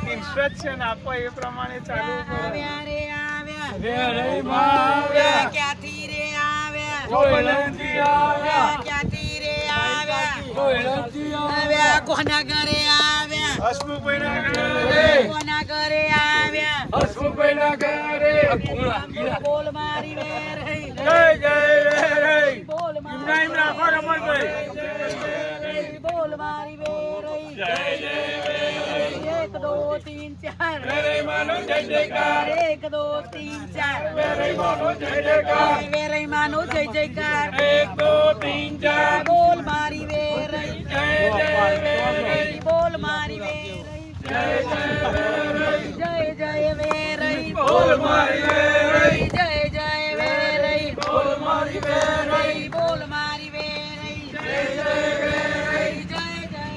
Instruction આપો એ પ્રમાણે ચાલુ ક્યાંથી રે આવ્યા ક્યાંથી રે આવ્યા કોના ઘરે આવ્યા કોના ઘરે આવ્યા બોલ મારી વેર જય જય બોલ ઇબ્રાહિમ રાખો રમણભાઈ બોલ મારી વેર જય જય 1 2 3 4 વેરે માનો જય જયકાર 1 2 3 4 વેરે માનો જય જયકાર વેરે માનો જય જયકાર 1 2 3 4 બોલ મારી વેર જય જય વેરે બોલ મારી વેર જય જય જય જય વેર બોલ મારી વેરે જય જય વેર બોલ મારી વેરે બોલ મારી વેર જય જય વેરે જય જય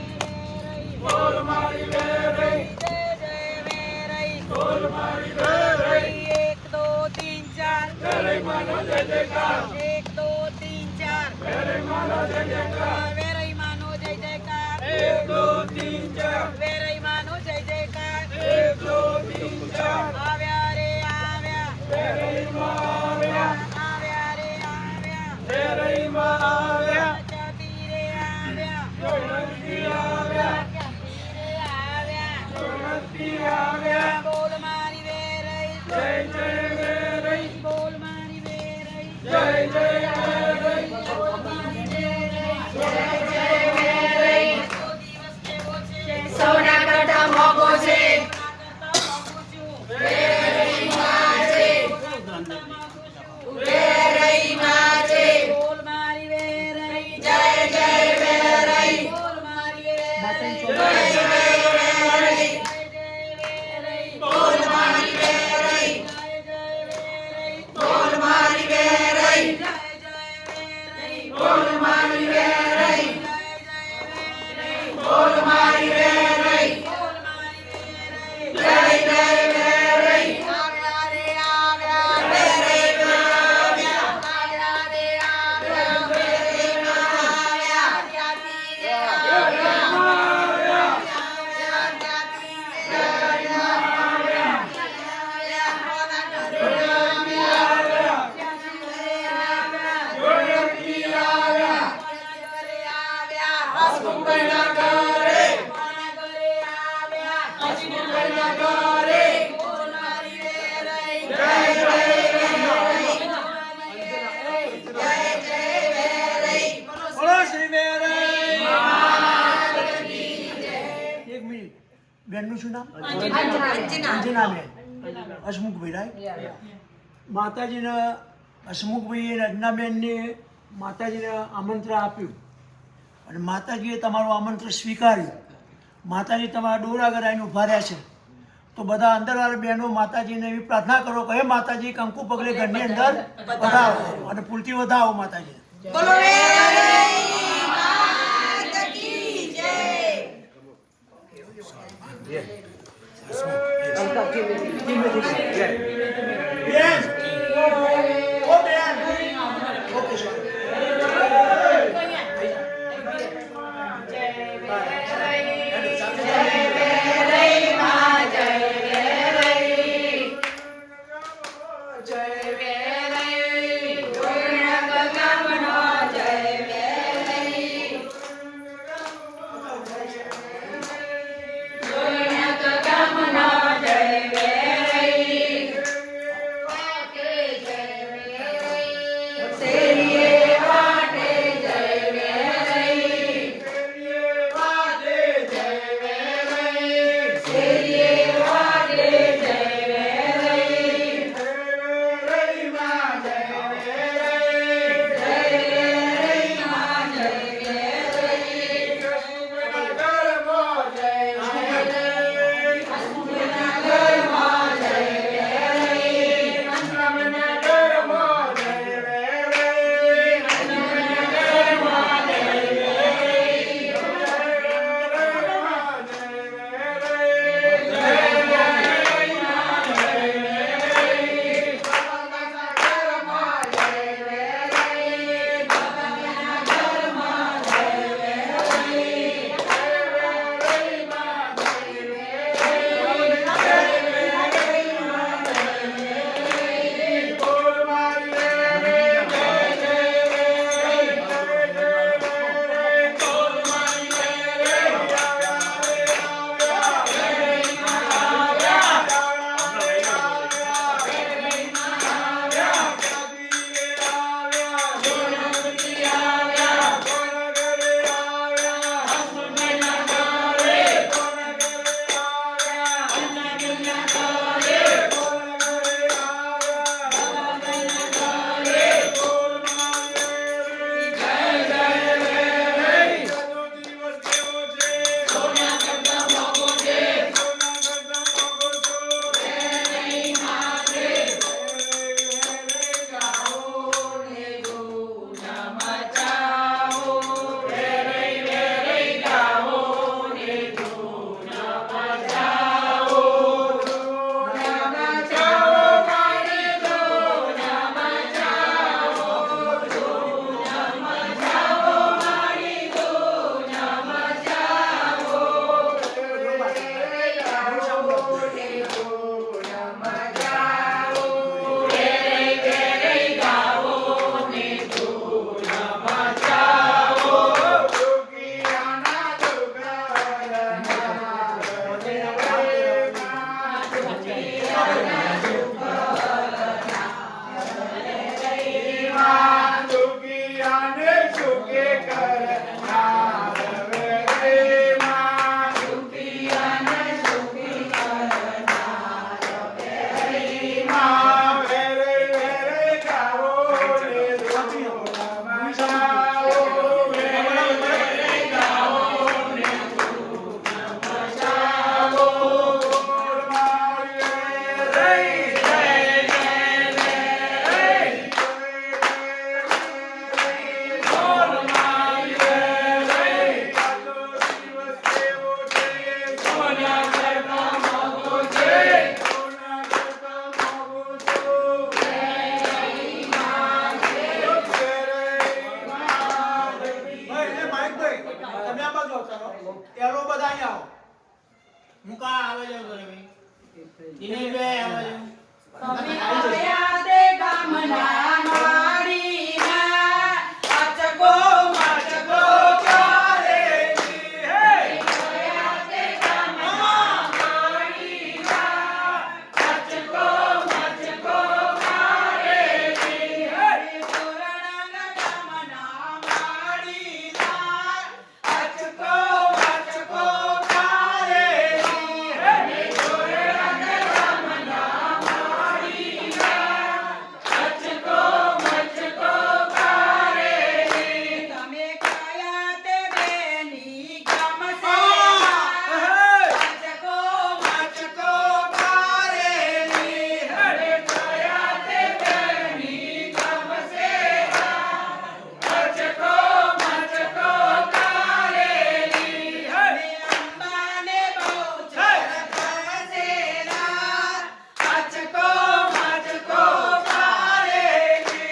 બોલ મારી વેરે જય જય વેર બોલ મારી વેરે 1 2 3 4 વેરે માનો જય જયકાર 1 2 3 4 વેરે માનો જય જયકાર વેરે માનો જય જયકાર 1 2 3 4 વેરે માનો જય જયકાર 1 2 3 4 આવ્યા રે આવ્યા વેરે આવ્યા આવ્યા રે આવ્યા વેરે આવ્યા ક્યાંથી રે આવ્યા જોડતી આવ્યા ક્યાંથી રે આવ્યા જોડતી આવ્યા બોલ મારી વેર જય જય વેરે બોલ મારી વેર જય જય વેરે બોલ મારી વેર જય જય વેર દિવસ કેવો છે સોના કરતા મોગો છે બોલ મારી વેર જય જય વેરઈ બોલ મારી વેર બોલ મારી વેરઈ બોલ મારી વેરઈ બોલ મારી વેરઈ બોલ મારી વેરઈ જય જય વેરઈ આવ્યા રે આવ્યા વેરઈ આવ્યા આવ્યા રે આવ્યા વેરઈ આવ્યા ક્યાંથી રે આવ્યા બોલો શ્રી વેરે એક મિનિટ બેનનું શું નામ અંજના અંજનાબેન હસમુખભાઈ માતાજીને હસમુખભાઈએ રચનાબેનને માતાજીને આમંત્રણ આપ્યું અને માતાજીએ તમારું આમંત્રણ સ્વીકાર્યું. માતાજી તમારા ડોર આગળ આવીને ઊભા રહ્યા છે તો બધા અંદરવાળા બહેનો માતાજીને એવી પ્રાર્થના કરો કે હે માતાજી કંકુ પગલે ઘરની અંદર વધાવો અને ફૂલથી વધાવો માતાજી. બોલો વેરઈ માત કી જય બેન ઓ બેન ઓકે સર જય વેરઈ પૂર્ણ ગગમનો જય વેરઈ આવજો ચાલો એરો બધા અહીંયા આવો મુકા આવે છે ભાઈ દિનેશભાઈ આવે છે તમે આવ્યા તે ગામના માડીના અચકો મચકો કરે હે આવ્યા તે ગામના માડીના અચકો મચકો કરે હે તોરણના ગામના માડીના અચકો મચકો કરે હે તમે કાયા તે બેની ગમસે અચકો મચકો કરેલી હરે કાયા તે બેની ગમસે અચકો મચકો કરેલી હરે અંબાને બહુ ચરખસેલા અચકો મચકો કરેલી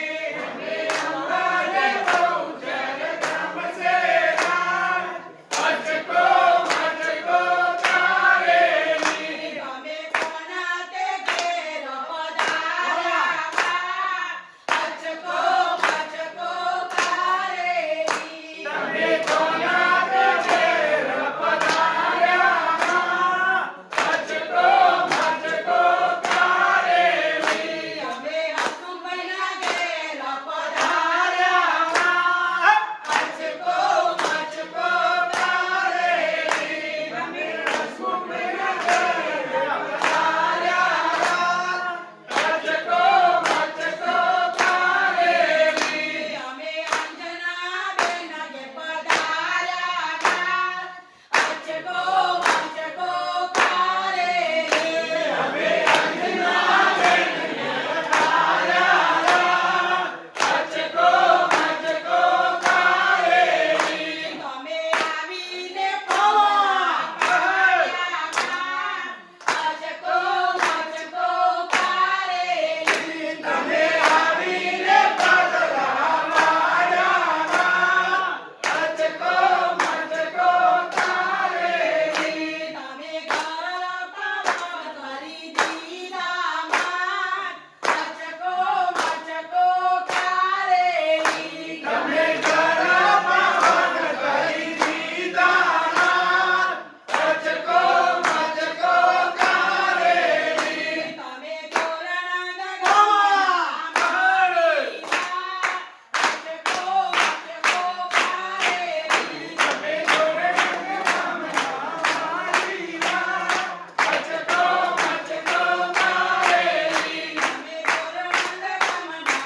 અંબાને બહુ તમે કોના તે ઘેર પધાર્યા અચકો મચકો કરેલી તમે કોના તે ઘેર પધાર્યા અચકો મચકો કરેલી અમે હસુમના ઘેર પધાર્યા અચકો મચકો કરેલી અમે હસુમના ઘેર પધાર્યા અચકો મચકો કરેલી અમે અંજના બેન ઘેર પધાર્યા અચકો મચકો કરેલી અમે અંજના બેન ઘેર પધાર્યા અચકો મચકો કરેલી તમે આવીને પવા પાડ્યા અચકો મચકો કરેલી તમે આવીને પગલા પાડ્યા અચકો મચકો કરેલી તમે ઘર પાવન કરી દીધા માન અચકો મચકો કરેલી તમે ઘર પાવન કરી દીધા માન અચકો મચકો કરેલી તમે તોરણ ગગનમાં માડીના અચકો મચકો કરેલી તમે તોરણ ગગનમાં માડીના અચકો મચકો કરેલી તમે તોરણ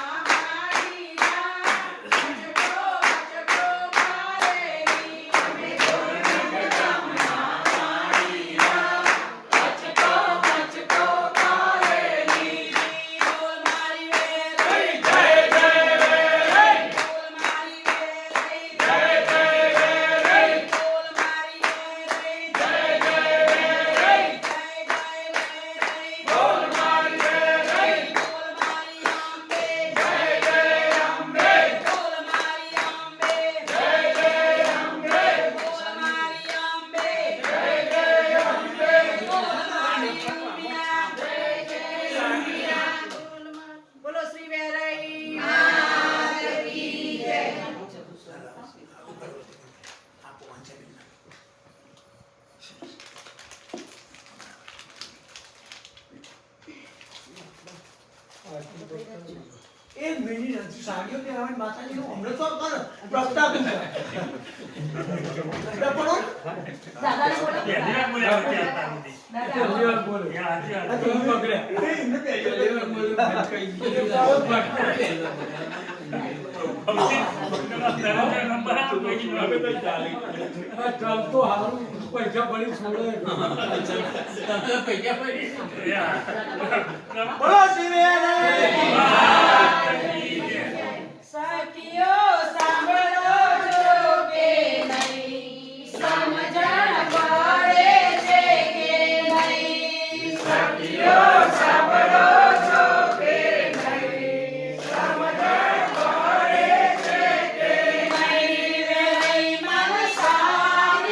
ગગનમાં માડીના અચકો એક મિનિટ સાડીઓ પહેરાવીને માતાજીનો અમૃત તો કરો પ્રસ્તાવ કરો દાદાને બોલો ચાલતો હારું પૈસા ભરી છોડે બોલો સખીઓ સાંભળો છો કે નહીં સમજણ પડે છે કે નહીં સખીઓ સાંભળો છો કે નહીં સમજણ પડે છે કે નહીં રે મન સાંભળો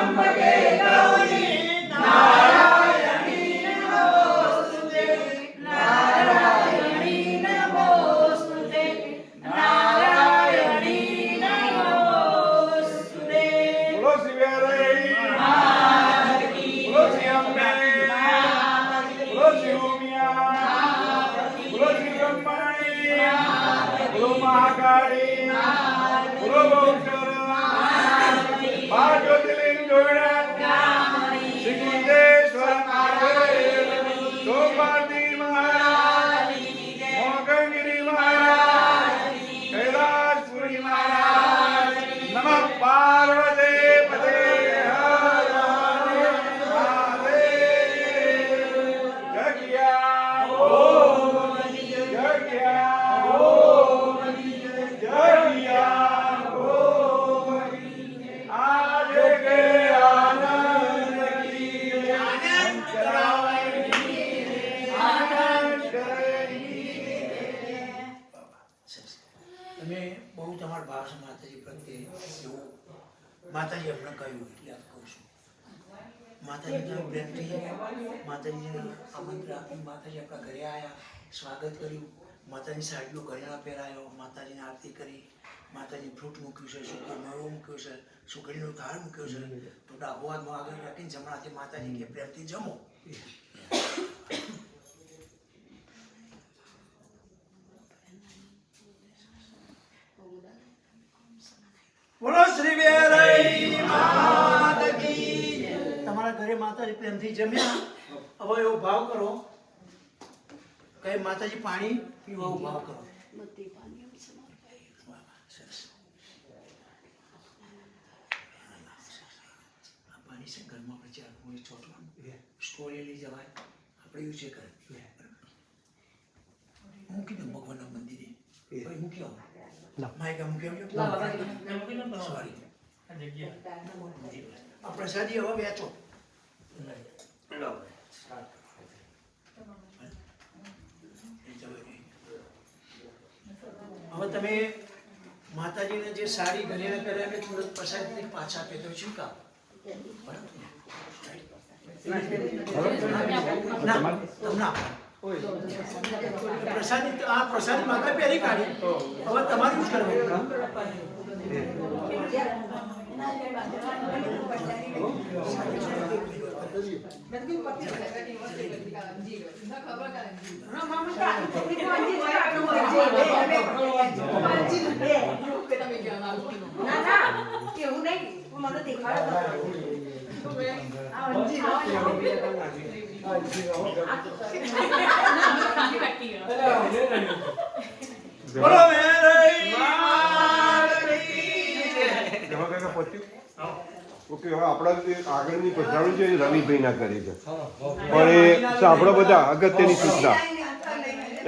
ત્રંબકે ગૌરી નારાયણી નમોસ્તુતે નારાયણી નમોસ્તુતે નારાયણી નમોસ્તુતે બોલો શિવાલય માત કી બોલો શ્રી અંબે બોલો શ્રી ઉમિયા બોલો શ્રી બ્રહ્માણી બોલો મહાકાળી બોલો બહુચર મા જ્યોતિર્લિંગ જોડા શ્રી કુંજેશ્વર મહાદેવ સોમવારજી મહારાજ મોગંગિરી મહારાજ કૈલાસપુરી મહારાજ નમઃ પાર્વતી પતે હર હર મહાદેવ જગ્યા ઓમ જગ્યા ઓમ જગ્યા ઓમ આજે કે આનંદ કી આનંદ કરાવની આનંદ કરેની સરસ. તમે બહુ તમારા ભાવ છે માતાજી પ્રત્યે એવું માતાજી હમણાં કહ્યું એટલે આ કહું છું. માતાજી તમે પ્રેમથી માતાજીને આમંત્રણ આપી માતાજી આપણા ઘરે આવ્યા, સ્વાગત કર્યું, માતાજી સાડીઓ ઘરેણા પહેરાયો, માતાજીને આરતી કરી, માતાજી ફ્રૂટ મૂક્યું છે, સુકો મેળો મૂક્યો છે, સુખડીનો થાળ મૂક્યો છે, તો ડાબો હાથમાં આગળ રાખીને જમણાથી માતાજી કે પ્રેમથી જમો. બોલો શ્રી વેરાઈ માત કી જય. તમારા ઘરે માતાજી પ્રેમથી જમ્યા, હવે એવો ભાવ કરો કે માતાજી પાણી પીવો, એવો ભાવ કરો. વાહ, વાહ, સરસ. આ પાણી છે ઘરમાં આપણે ચાર કોઈ ચોટવાનું સ્ટોરી લઈ જવાય, આપણે એવું છે કરે મૂકી દો ભગવાનના મંદિરે, ભાઈ મૂકી આવો માયકા મૂકી આવજો. સોરી, આ પ્રસાદી હવે વેચો. હવે તમે માતાજીને જે સાડી ઘરેણા કર્યા ને તુરંત પ્રસાદી પાછા આપે તો શું કામ? ના, તમને આપો. પ્રસાદી આ પ્રસાદી માતા પહેરી કાઢી, હવે તમારું જ કરવાનું. કેવું નહીં મને દેખાડો બોલો વેરાઈ માત કી જય. ઓકે, હવે આપણા જે આગળની પધરાવણી છે એ રવિભાઈ ના કરે છે, પણ એ સાંભળો બધા અગત્યની સૂચના.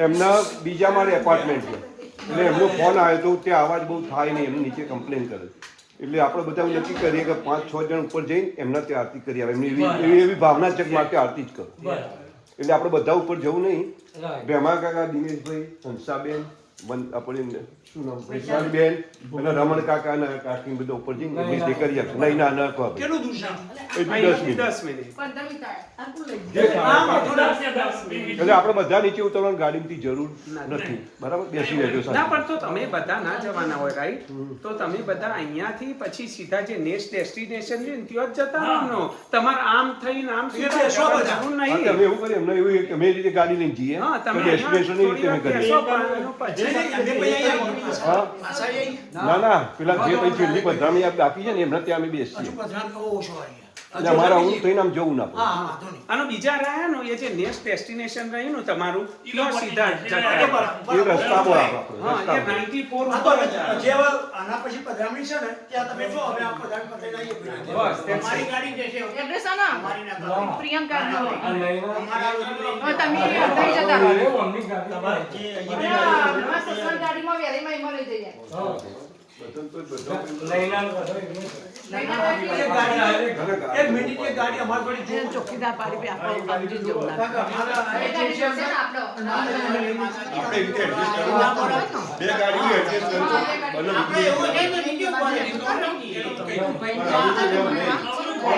એમના બીજા માળે એપાર્ટમેન્ટ છે, એટલે એમનો ફોન આવ્યો તો ત્યાં અવાજ બહુ થાય નહીં, એમને નીચે કમ્પ્લેન કરે, એટલે આપણે બધા એવું નક્કી કરીએ કે 5-6 જણ ઉપર જઈને એમના ત્યાં આરતી કરી આવે. એમની એવી ભાવના છે કે માટે આરતી જ કરો, એટલે આપણે બધા ઉપર જવું નહીં. ભેમા કાકા, દિનેશભાઈ, હંસાબેન, આપણે શું નામ વૈશાલીબેન અને રમણ કાકા અને કાકી બધા ઉપર જઈને વિનંતી કરી આપશે. નહીં ના ના કહો કેટલું દૂર છે? એટલું 10 મિનિટ. એટલે આપણે બધા નીચે ઉતરવાની ગાડીની જરૂર નથી, બરાબર? બેસી રહેજો ના, પણ તો તમે બધા ના જવાના હોય, રાઈટ? તો તમે બધા અહીંયાથી પછી સીધા જે નેક્સ્ટ ડેસ્ટિનેશન છે ને ત્યાં જ જતા રહો. તમારે આમ થઈને આમ સીધા જવાનું હા, નહીં. તમે એવું કરીએ, એમને એવું કે અમે એ રીતે ગાડી લઈને જઈએ, હા, તો તમે ડેસ્ટિનેશન એ રીતે અમે કરીએ. હા, ના ના, પેલા જે પછી છેલ્લી પધરામણી આપ બાકી છે ને એમને ત્યાં અમે બેસીએ, એટલે અમારે આવું થઈને આમ જવું ના પડે. અને બીજા રહ્યા ને એ જે નેક્સ્ટ ડેસ્ટિનેશન રહ્યું ને તમારું ત્યાં સીધા જતા રહો. એ રસ્તામાં આપણે હા, એ રસ્તામાં 94 આના પછી પધરામણી છે ને ત્યાં તમે જો હવે આ પધરામણી પતાઈ લાવીએ. બસ, that's અમારી it. ગાડી જશે. એડ્રેસ આના અમારી ના કરો. પ્રિયંકા નો અમારા હવે તમે થઈ જતા રહો તમારે જે સસર ગાડીમાં વેરીમાં એમાં લઈ જઈએ એક મિનિટ એક ગાડી અમારી જોડે જો ચોકીદાર પાડી પે આપણે સમજી જવું ના આપણે આપણે એવી રીતે એડજસ્ટ કરવું. બે ગાડીઓ એડજસ્ટ કરજો. એવું નહીં તો નીચે ઉભા રહે. આપણે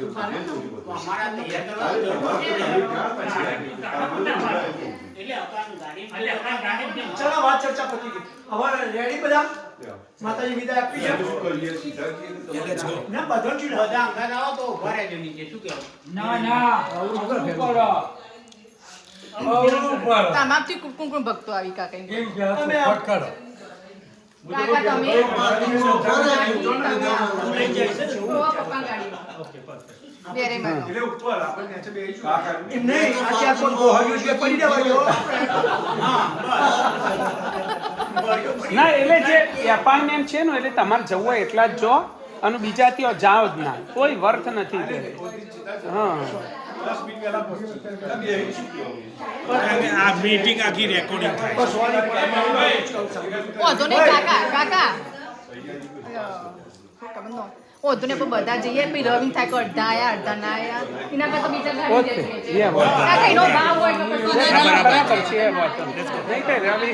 અમારા તૈયાર કરવા એટલે અકાળનું ગાડી ચલો વાત ચર્ચા પતી ગઈ. હવે રેડી બધા? માતાજી વિદાય આપી છે? ના બધા જ બધા અંગાત આવો તો ઉભા રહેજો નીચે. શું કહેવું? તમામથી કુમકુમ ભક્તો આવી કાકા અમે કાકા તમે પપ્પા ગાડીમાં બેરે મારો એમ નહીં, આ ચાર કોણ ગોહર્યું છે, પડી દેવાયો. ના એટલે જે એપાર્ટમેન્ટ છે ને એટલે તમારે જવું હોય એટલા જ જો અને બીજાથી જાઓ જ ના, કોઈ વર્થ નથી તે. હા આ મીટિંગ આખી રેકોર્ડિંગ થાય ઓધો ને કાકા કાકા ઓધો ને બધા જઈએ પછી રવિંગ થાય કે અડધા આયા અડધા ના આયા એના કરતા બીજા ગાડી જઈએ કાકા એનો ભાવ હોય તો પછી બરાબર છે એ વાત નહીં તો રવિ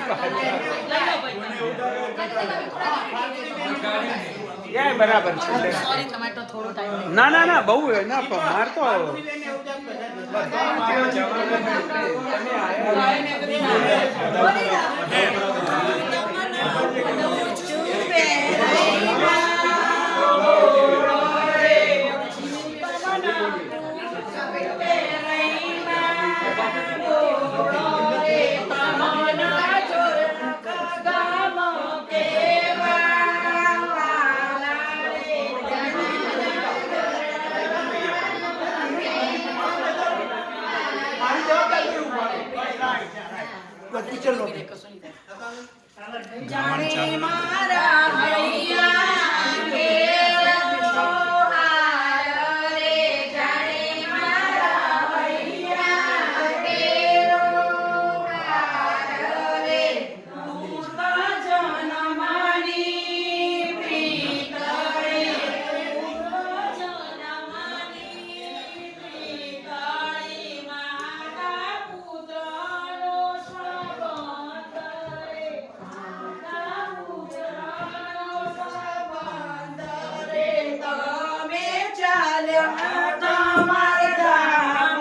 યા બરાબર છે. સોરી તમારે તો થોડો ટાઈમ ના ના ના બહુ ના માર તો જાણે મારા હૈયા કેરો હાય રે જાણે મારા હૈયા કેરો હાય રે પૂર્વ જન્મની પ્રીતળે પૂર્વ જન્મની પ્રીતળે માતા પુત્રનો સંબંધ રે માતા પુત્રનો સંબંધ રે તમે ચાલ્યા તમાર ધામ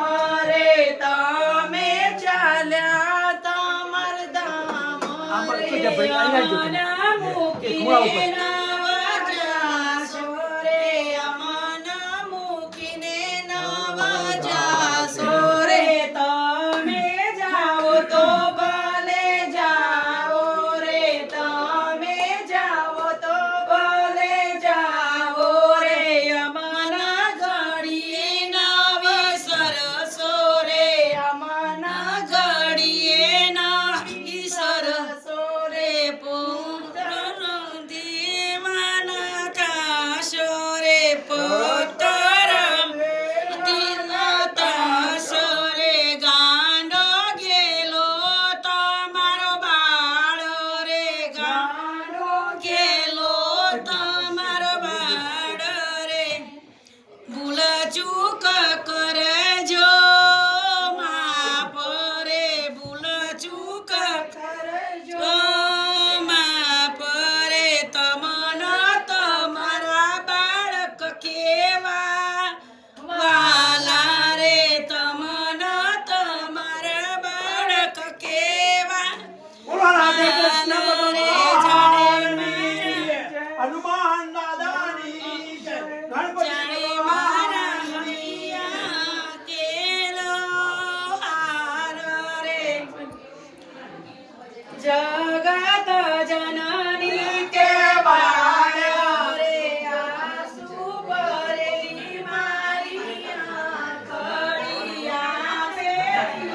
રે તમે ચાલ્યા તમાર ધામ રે અમના મૂકીને નવા જાશો રે અમના મૂકીને નવા જાશો રે તમે જાઓ તો ભલે જાઓ રે તમે જાઓ તો ભલે જાઓ રે અમના ઘડીએ નવી સરસો રે અમના ઘડીએ નવી સરસો રે પુત્ર દીવાના કાશો રે પુત્ર દિલતા રે ગાંડો ગેલો તમારો બાળો રે ગાંડો ગેલો તમારો બાળો રે ભૂલ ચૂક કરજો માફ રે ભૂલ ચૂક કરજો માફ રે તમનો તમારા બાળક કેવા વાલા રે તમનો તમારા બાળક કેવા બોલો રાધે કૃષ્ણ રે ભગવાનની જય. હનુમાન દાદાની જય. ગણપતિ જાણે મારા હૈયા કેરો હાર રે જગત જનની કેવાય રે આસુ ભરે મારી આંખડિયા ફેરી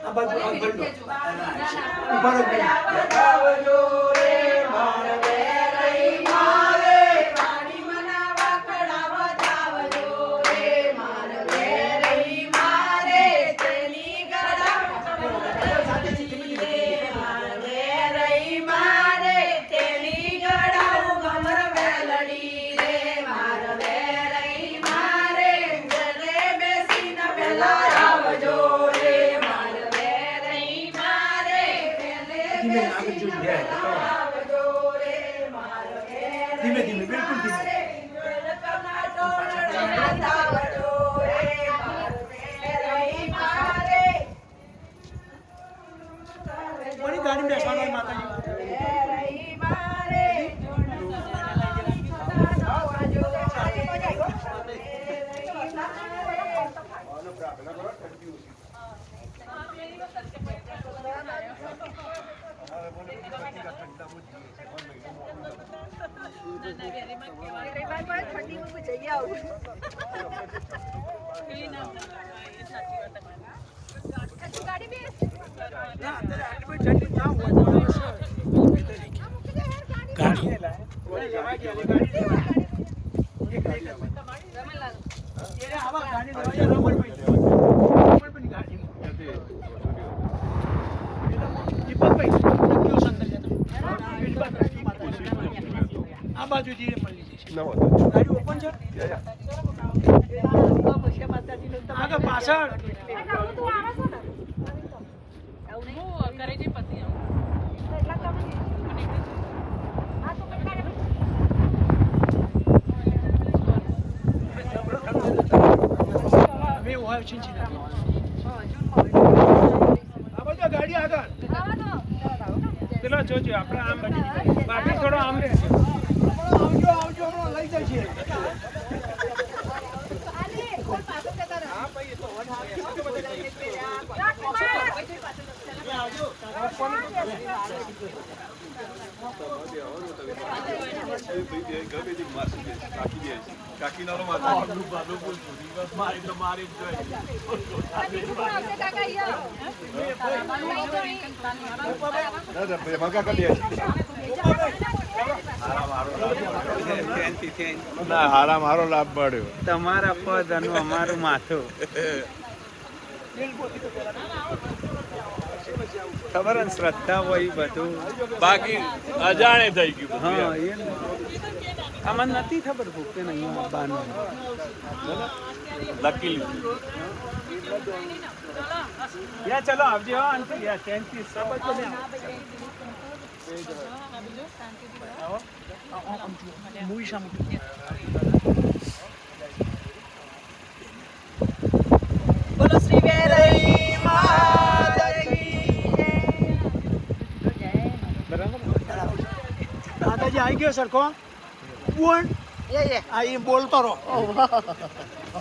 આ બાજુ આ બાજુ. ઉભા રહો બેન. પાણી મના વાકડા વધાવજો રે માર ઘેરે ધીમે આગળ જોજો. ધીમે ધીમે બિલકુલ ધીમે. કોની ગાડી બેસવાનું હોય માતાજી? ના, અત્યારે આટલી બધી ઠંડી ના હોય તો ગાડી લેવાય ગયા, ગાડી લેવાય. એને આવા ગાડી લેવાય છે, રમણભાઈ ગાડી. દીપકભાઈ કેવું સંદર છે તમે? આ બાજુથી એ પલ્લી જશે. ગાડી ઓપન છે? આગળ પાછળ મેં હોય ચિંચી આ બધું ગાડી આગળ પેલો જોજો આપણે આમ બાકી થોડો આમ રહેશે. આવજો આવજો હમણાં લઈ જાય છે. હારા મારો લાભ મળ્યો. તમારા પદ અને અમારું માથું ખબર ને શ્રદ્ધા હોય બધું બાકી અજાણે થઈ ગયું. હા એ આમાં નથી ખબર ભૂકે નહીં આવવાનું. લકી યા ચલો આવજો હા અંકલ યા થેન્ક યુ સબ બધું મૂવી સામે બોલો શ્રી વેરઈ માતાજી. દાદાજી આવી ગયો સરખો બોલ યે યે આ એ બોલતો રહો.